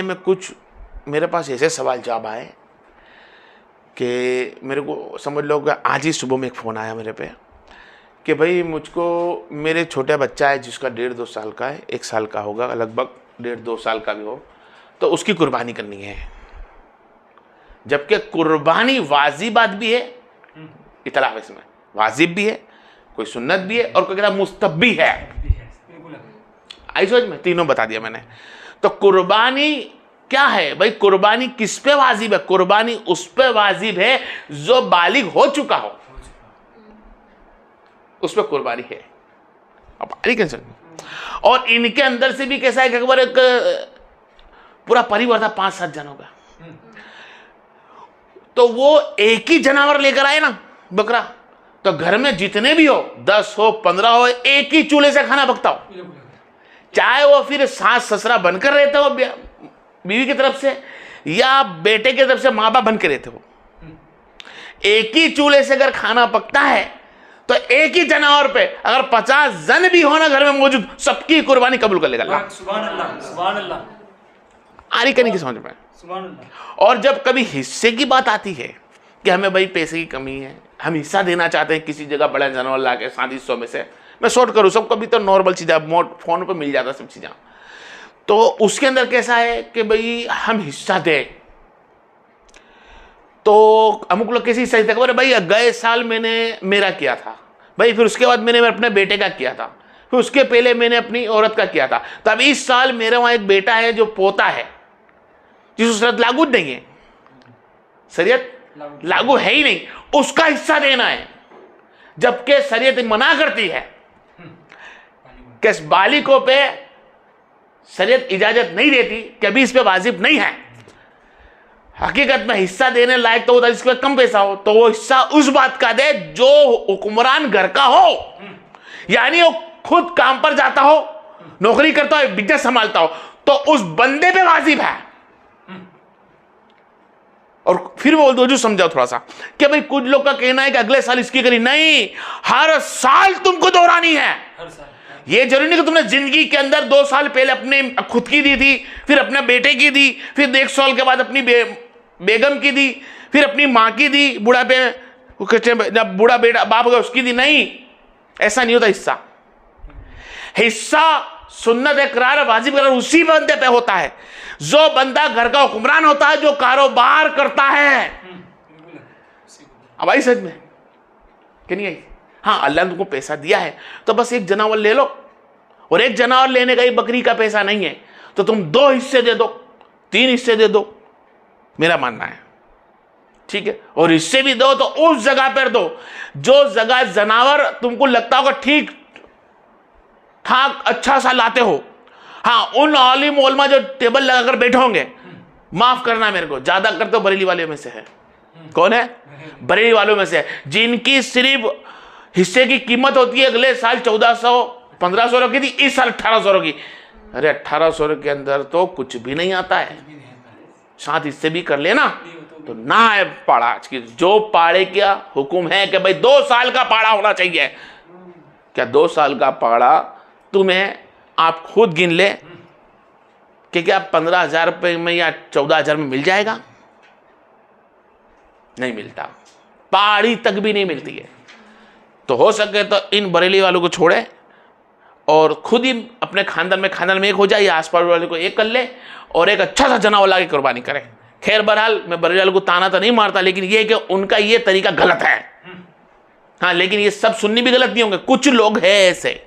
में कुछ मेरे पास ऐसे सवाल जवाब आए कि मेरे को समझ लो कि आज ही सुबह में एक फ़ोन आया मेरे पे कि भाई मुझको मेरे छोटा बच्चा है जिसका 1.5-2 साल का है, 1 साल का होगा लगभग, 1.5-2 साल का भी हो, तो उसकी कुर्बानी करनी है। जबकि कुर्बानी वाजिबात भी है, इतलाफ इसमें वाजिब भी है, कोई सुन्नत भी है और कोई कहता मुस्तहब भी है। आई समझ में? तीनों बता दिया मैंने। तो कुर्बानी क्या है भाई? कुर्बानी किस पे वाजिब है? कुर्बानी उस पे वाजिब है जो बालिग हो चुका हो, उस पे कुर्बानी है। अब और इनके अंदर से भी कैसा है कि अकबर एक पूरा परिवार था 5-7 जनों का, तो वो एक ही जानवर लेकर आए ना, बकरा, तो घर में जितने भी हो, 10 हो 15 हो, एक ही चूल्हे से खाना पकता हो, चाहे वो फिर सास ससुरा बनकर रहते हो बीवी की तरफ से या बेटे की तरफ से माँ बाप बन के रहते हो, एक ही चूल्हे से अगर खाना पकता है तो एक ही जानवर पे अगर 50 जन भी हो ना घर में मौजूद, सबकी कुर्बानी कबूल कर लेगा अल्लाह। सुभान अल्लाह, सुभान अल्लाह। आरी करने की समझ में। सुभान अल्लाह। और जब कभी हिस्से की बात आती है कि हमें भाई पैसे की कमी है, हम हिस्सा देना चाहते हैं किसी जगह बड़ा जानवर ला के 7 हिस्सों में से, मैं शॉर्ट करूँ, सब कभी तो नॉर्मल चीज़ें फोन पर मिल जाता सब चीज़ें, तो उसके अंदर कैसा है कि भाई हम हिस्सा दें, तो अमुक लोग कैसे हिस्सा देते हैं? भाई गए साल मैंने मेरा किया था भाई, फिर उसके बाद मैंने अपने बेटे का किया था, फिर उसके पहले मैंने अपनी औरत का किया था, तो अब इस साल मेरे वहाँ एक बेटा है जो पोता है जिस शरीयत लागू नहीं है, शरीयत लागू है ही नहीं, उसका हिस्सा देना है। जबकि शरीयत मना करती है कि बालिगों पे शरीयत इजाजत नहीं देती कि अभी इस पे वाजिब नहीं है। हकीकत में हिस्सा देने लायक तो होता है जिसके पास कम पैसा हो, तो वो हिस्सा उस बात का दे जो हुक्मरान घर का हो, यानी वो खुद काम पर जाता हो, नौकरी करता हो, बिजनेस संभालता हो, तो उस बंदे पे वाजिब है। और फिर वो जो समझाओ थोड़ा सा कि भाई कुछ लोग का कहना है कि अगले साल इसकी करी, नहीं, हर साल तुमको दोहरानी है। ये जरूरी नहीं कि तुमने जिंदगी के अंदर 2 साल पहले अपने खुद की दी थी, फिर अपने बेटे की दी, फिर 1 साल के बाद अपनी बेगम की दी, फिर अपनी माँ की दी, बुढ़ापे जब बूढ़ा बेटा बाप गया उसकी दी। नहीं, ऐसा नहीं होता। हिस्सा सुन्नत इकरार वाजिब करार उसी बंदे पे होता है जो बंदा घर का हुक्मरान होता है, जो कारोबार करता है। अब आई समझ में कि नहीं आई? हाँ, अल्लाह ने तुमको पैसा दिया है तो बस एक जानवर ले लो, और एक जानवर लेने का ही बकरी का पैसा नहीं है तो तुम 2 हिस्से दे दो, 3 हिस्से दे दो, मेरा मानना है, ठीक है। और हिस्से भी दो तो उस जगह पर दो जो जगह जानवर तुमको लगता होगा ठीक ठाक अच्छा सा लाते हो। हाँ, उन आलिम उलमा जो टेबल लगाकर बैठे होंगे, माफ करना मेरे को, ज्यादा करते तो बरेली वाले में से है। कौन है? बरेली वालों में से है, जिनकी सिर्फ हिस्से की कीमत होती है अगले साल 1400-1500 की थी, इस साल 1800 की। अरे 1800 के अंदर तो कुछ भी नहीं आता है, 7 हिस्से भी कर लेना तो ना है पाड़ा। आज की जो पाड़े का हुक्म है कि भाई 2 साल का पाड़ा होना चाहिए, क्या 2 साल का पाड़ा तुम्हें आप खुद गिन ले कि क्या 15,000 रुपये में या 14,000 में मिल जाएगा? नहीं मिलता, पहाड़ी तक भी नहीं मिलती है। तो हो सके तो इन बरेली वालों को छोड़े और खुद ही अपने खानदान में एक हो जाए या आसपास वाले को एक कर ले और एक अच्छा सा जानवर ला के कुर्बानी करे। खैर बहरहाल मैं बरेली वालों को ताना तो नहीं मारता, लेकिन ये कि उनका ये तरीका गलत है। हाँ, लेकिन ये सब सुन्नी भी गलत नहीं होंगे, कुछ लोग हैं ऐसे।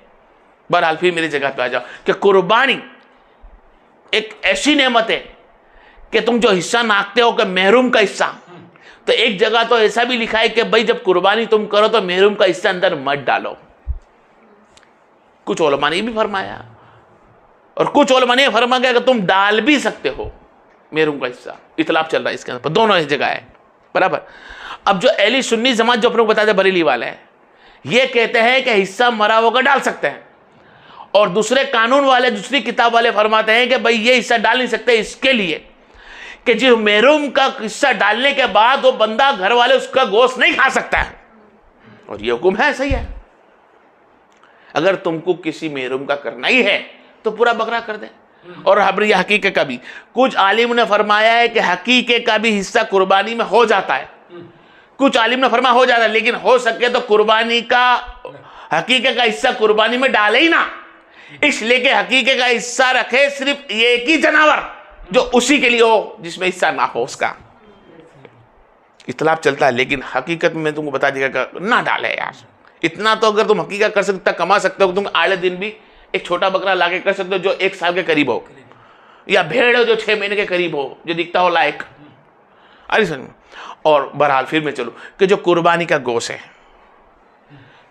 बहरहाल फिर मेरी जगह पे आ जाओ कि कुर्बानी एक ऐसी नेमत है कि तुम जो हिस्सा नाकते हो कि महरूम का हिस्सा, तो एक जगह तो ऐसा भी लिखा है कि भाई जब कुर्बानी तुम करो तो महरूम का हिस्सा अंदर मत डालो। कुछ उलमा ने भी फरमाया और कुछ उलमा ने फरमाया कि तुम डाल भी सकते हो महरूम का हिस्सा। इतलाफ चल रहा है इसके अंदर, दोनों इस जगह है बराबर। अब जो अहली सुन्नी जमात जो अपने को बताते बरेली वाले हैं, ये कहते हैं कि हिस्सा मरा होकर डाल सकते हैं, और दूसरे कानून वाले दूसरी किताब वाले फरमाते हैं कि भाई ये हिस्सा डाल नहीं सकते इसके लिए कि जो महरूम का हिस्सा डालने के बाद वो बंदा घर वाले उसका गोश्त नहीं खा सकता है, और ये हुक्म है, सही है। अगर तुमको किसी महरूम का करना ही है तो पूरा बकरा कर दे, और हबरी हकीके का भी। कुछ आलिम ने फरमाया है कि हकीके का भी हिस्सा कुर्बानी में हो जाता है, कुछ आलिम ने फरमाया हो जाता है, लेकिन हो सके तो कुर्बानी का हकीके का हिस्सा कुर्बानी में डाले ही ना, इसलिए कि हकीके का हिस्सा रखे सिर्फ ये एक ही जानवर जो उसी के लिए हो, जिसमें हिस्सा ना हो उसका। इख्तिलाफ चलता है, लेकिन हकीकत में तुमको बता देगा ना डाले यार। इतना तो अगर तुम हकीकत कर सकते, कमा सकते हो, तुम आड़े दिन भी एक छोटा बकरा लाके कर सकते हो जो 1 साल के करीब हो, या भेड़ हो जो 6 महीने के करीब हो, जो दिखता हो लायक। अरे सुन, और बहरहाल फिर मैं चलूँ कि जो कुर्बानी का गोश्त है,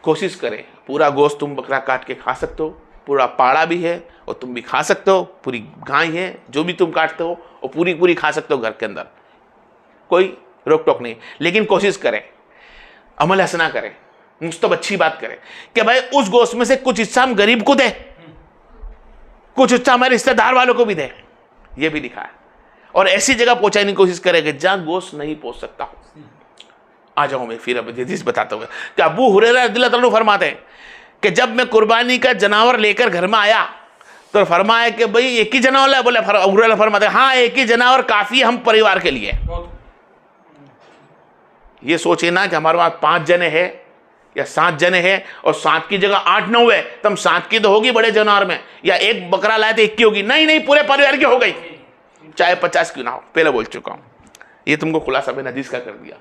कोशिश करें पूरा गोश्त तुम बकरा काट के खा सकते हो, पूरा पाड़ा भी है और तुम भी खा सकते हो, पूरी गाय है जो भी तुम काटते हो वो पूरी पूरी खा सकते हो घर के अंदर, कोई रोक टोक नहीं। लेकिन कोशिश करें, अमल हसना करें, मुस्तब अच्छी बात करें कि भाई उस गोश्त में से कुछ हिस्सा हम गरीब को दें, कुछ हिस्सा हमारे रिश्तेदार वालों को भी दें, यह भी लिखा है। और ऐसी जगह पहुंचाने की कोशिश करेंगे जहां गोश्त नहीं पहुंच सकता हो। आ जाऊं मैं फिर अब हदीस बताता हूँ कि अबू हुरैरा रज़ियल्लाहु अन्हु फरमाते हैं कि जब मैं कुर्बानी का जानवर लेकर घर में आया तो फरमाया कि भाई एक ही जानवर है। बोले हुरैरा फरमाते हैं हाँ एक ही जानवर काफी है हम परिवार के लिए। ये सोचे ना कि हमारे पास 5 जने हैं या 7 जने हैं और 7 की जगह 8-9 है, तो हम 7 की तो होगी बड़े जानवर में, या एक बकरा लाए तो 1 की होगी। नहीं नहीं, पूरे परिवार की हो गई, चाहे 50 क्यों ना हो। पहले बोल चुका हूं, ये तुमको खुलासा मैंने हदीस का कर दिया।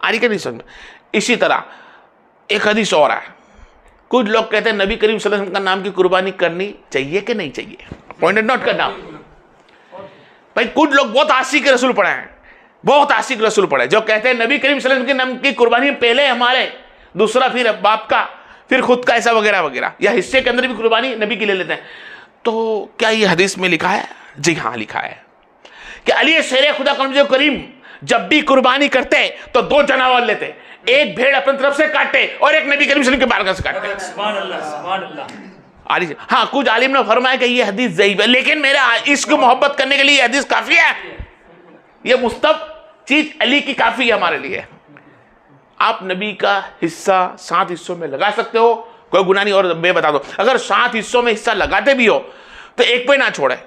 आरी के नहीं समझ। इसी तरह एक हदीस और है, कुछ लोग कहते हैं नबी करीम सल्लल्लाहु अलैहि वसल्लम का नाम की कुर्बानी करनी चाहिए कि नहीं चाहिए, पॉइंट नोट करना भाई। कुछ लोग बहुत आशिक रसूल पढ़े हैं, बहुत आशिक रसूल पढ़े, जो कहते हैं नबी करीम सल्लल्लाहु अलैहि वसल्लम के नाम की कुर्बानी पहले हमारे, दूसरा फिर बाप का, फिर खुद का, ऐसा वगैरह वगैरह, या हिस्से के अंदर भी कुर्बानी नबी की ले लेते हैं। तो क्या ये हदीस में लिखा है? जी हाँ लिखा है कि अली शेर खुदा करीम जब भी कुर्बानी करते तो 2 जानवर लेते, एक भेड़ अपनी तरफ से काटते और एक नबी करीम सल्लल्लाहु अलैहि वसल्लम के बारगाह से काटते। सुभान अल्लाह, सुभान अल्लाह। हाँ कुछ आलिम ने फरमाया कि ये हदीस ज़ईफ है, लेकिन मेरा इश्क मोहब्बत करने के लिए ये हदीस काफी है, ये मुस्तब चीज अली की काफी है हमारे लिए। आप नबी का हिस्सा 7 हिस्सों में लगा सकते हो, कोई गुनाह नहीं। और मैं बता दो, अगर 7 हिस्सों में हिस्सा लगाते भी हो तो एक पे ना छोड़े,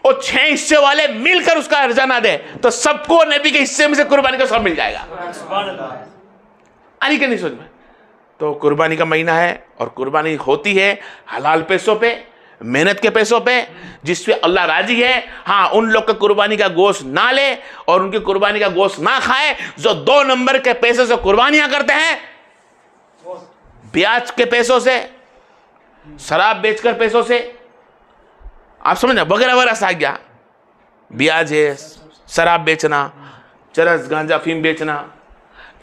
और 6 हिस्से वाले मिलकर उसका अर्जा ना दे, तो सबको नबी के हिस्से में से कुर्बानी का सब मिल जाएगा। अली के नहीं समझ में। तो कुर्बानी का महीना है और कुर्बानी होती है हलाल पैसों पे, मेहनत के पैसों पे, जिसपे अल्लाह राजी है। हाँ उन लोग का कुर्बानी का गोश्त ना ले और उनकी कुर्बानी का गोश्त ना खाए जो 2 नंबर के पैसे से कुर्बानियां करते हैं, ब्याज के पैसों से, शराब बेचकर पैसों से, आप समझना, वगैरह वगैरह सा गया, ब्याज है, शराब बेचना, चरस गांजा फीम बेचना,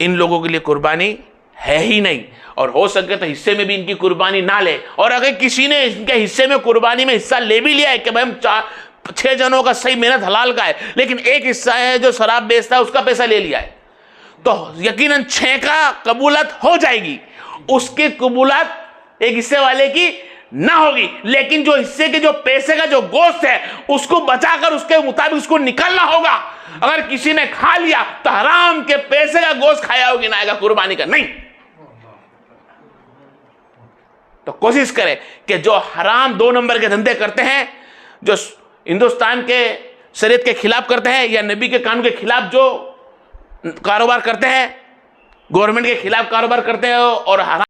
इन लोगों के लिए कुर्बानी है ही नहीं। और हो सके तो हिस्से में भी इनकी कुर्बानी ना ले। और अगर किसी ने इनके हिस्से में कुर्बानी में हिस्सा ले भी लिया है कि भाई हम 4-6 जनों का सही मेहनत हलाल का है, लेकिन एक हिस्सा है जो शराब बेचता है उसका पैसा ले लिया है, तो यकीनन 6 का कबूलत हो जाएगी, उसकी कबूलत एक हिस्से वाले की ना होगी। लेकिन जो हिस्से के जो पैसे का जो गोश्त है उसको बचाकर उसके मुताबिक उसको निकालना होगा। अगर किसी ने खा लिया तो हराम के पैसे का गोश्त खाया होगी, ना आएगा कुर्बानी का नहीं। तो कोशिश करें कि जो हराम 2 नंबर के धंधे करते हैं, जो हिंदुस्तान के शरीयत के खिलाफ करते हैं या नबी के कानून के खिलाफ जो कारोबार करते हैं, गवर्नमेंट के खिलाफ कारोबार करते हैं और हराम